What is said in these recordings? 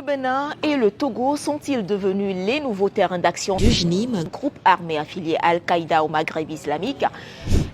Le Bénin et le Togo sont-ils devenus les nouveaux terrains d'action du JNIM, groupe armé affilié à Al-Qaïda au Maghreb islamique?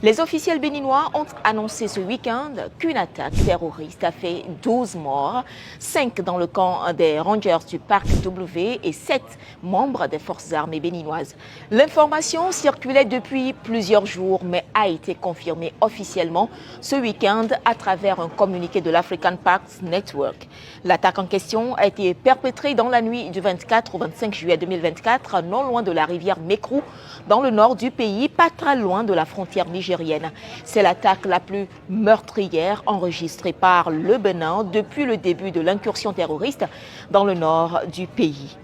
Les officiels béninois ont annoncé ce week-end qu'une attaque terroriste a fait 12 morts, 5 dans le camp des Rangers du Parc W et 7 membres des forces armées béninoises. L'information circulait depuis plusieurs jours mais a été confirmée officiellement ce week-end à travers un communiqué de l'African Pact Network. L'attaque en question a été perpétrée dans la nuit du 24 au 25 juillet 2024, non loin de la rivière Mékrou, dans le nord du pays, pas très loin de la frontière nigérienne. C'est l'attaque la plus meurtrière enregistrée par le Bénin depuis le début de l'incursion terroriste dans le nord du pays.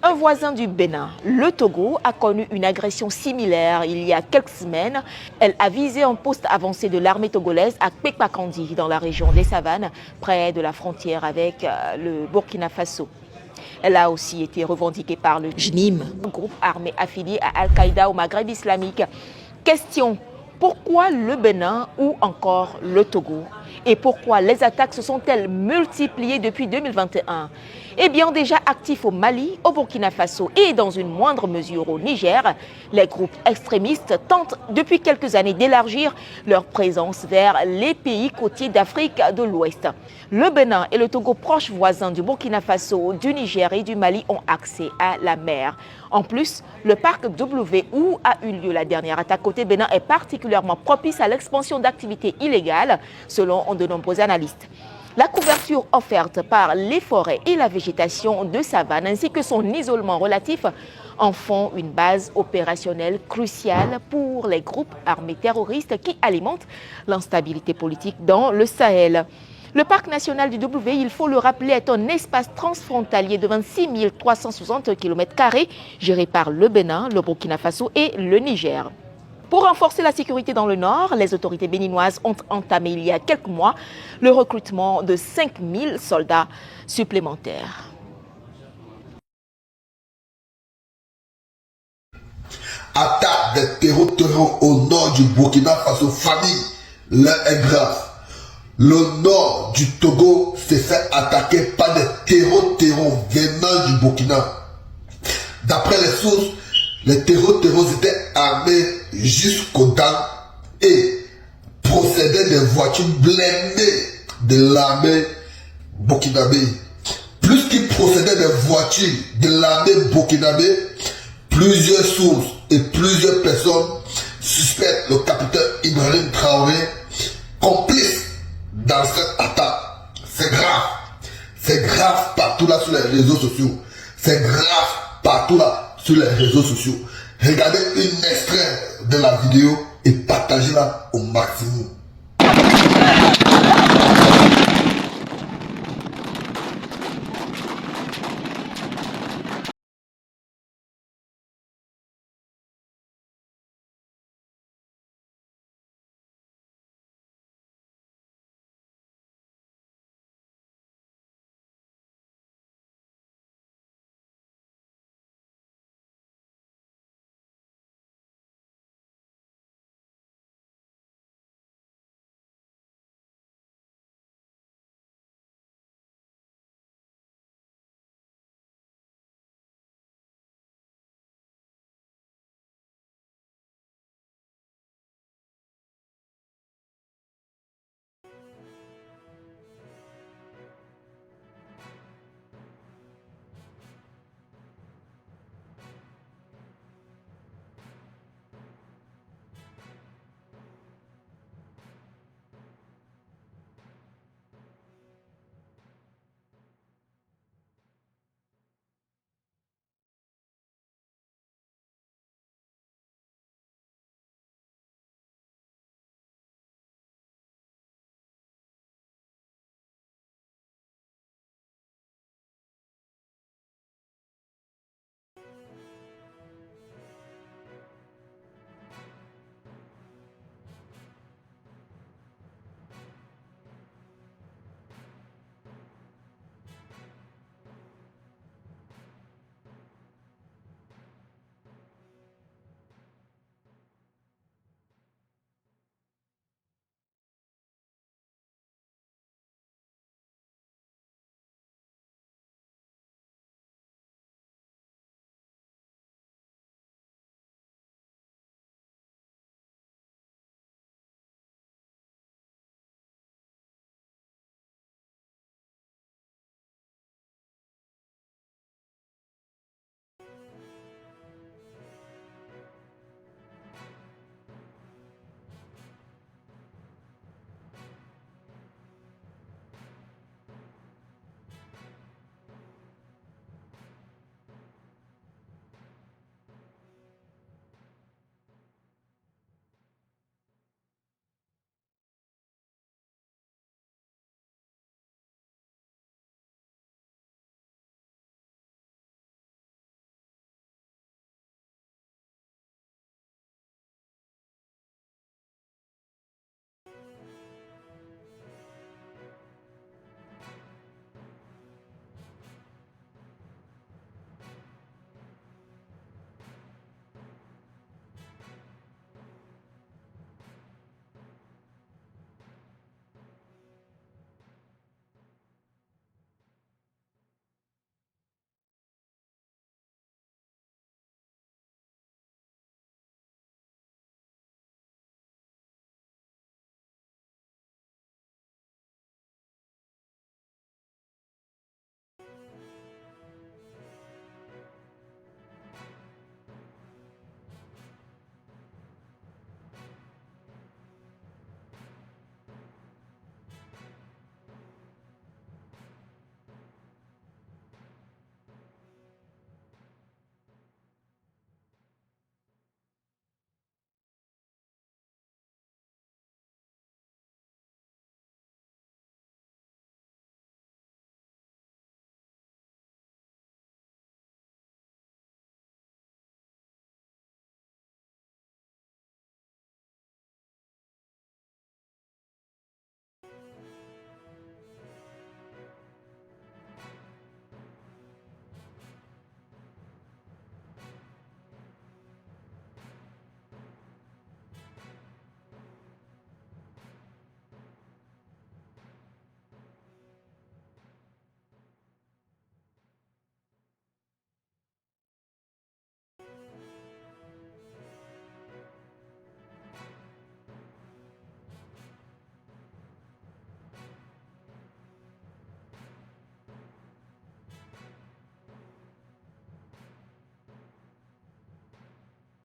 Un voisin du Bénin, le Togo, a connu une agression similaire il y a quelques semaines. Elle a visé un poste avancé de l'armée togolaise à Kpekpakandi, dans la région des Savanes, près de la frontière avec le Burkina Faso. Elle a aussi été revendiquée par le JNIM, un groupe armé affilié à Al-Qaïda au Maghreb islamique. Question: pourquoi le Bénin ou encore le Togo? Et pourquoi les attaques se sont-elles multipliées depuis 2021? Eh bien, déjà actifs au Mali, au Burkina Faso et dans une moindre mesure au Niger, les groupes extrémistes tentent depuis quelques années d'élargir leur présence vers les pays côtiers d'Afrique de l'Ouest. Le Bénin et le Togo, proches voisins du Burkina Faso, du Niger et du Mali, ont accès à la mer. En plus, le parc W où a eu lieu la dernière attaque côté Bénin est particulièrement propice à l'expansion d'activités illégales, selon de nombreux analystes. La couverture offerte par les forêts et la végétation de savane ainsi que son isolement relatif en font une base opérationnelle cruciale pour les groupes armés terroristes qui alimentent l'instabilité politique dans le Sahel. Le parc national du W, il faut le rappeler, est un espace transfrontalier de 26 360 km² géré par le Bénin, le Burkina Faso et le Niger. Pour renforcer la sécurité dans le Nord, les autorités béninoises ont entamé il y a quelques mois le recrutement de 5 000 soldats supplémentaires. Attaque des terreaux au nord du Burkina Faso, famille, l'un est grave. Le nord du Togo s'est fait attaquer par des terreaux venant du Burkina. D'après les sources, les terreaux étaient armés jusqu'aux dents et possédaient des voitures blindées de l'armée burkinabé. Plus qu'ils possédaient des voitures de l'armée burkinabé, plusieurs sources et plusieurs personnes suspectent le capitaine Ibrahim Traoré complice dans cette attaque. C'est grave. C'est grave partout là sur les réseaux sociaux. C'est grave partout là sur les réseaux sociaux. Regardez un extrait de la vidéo et partagez-la au maximum.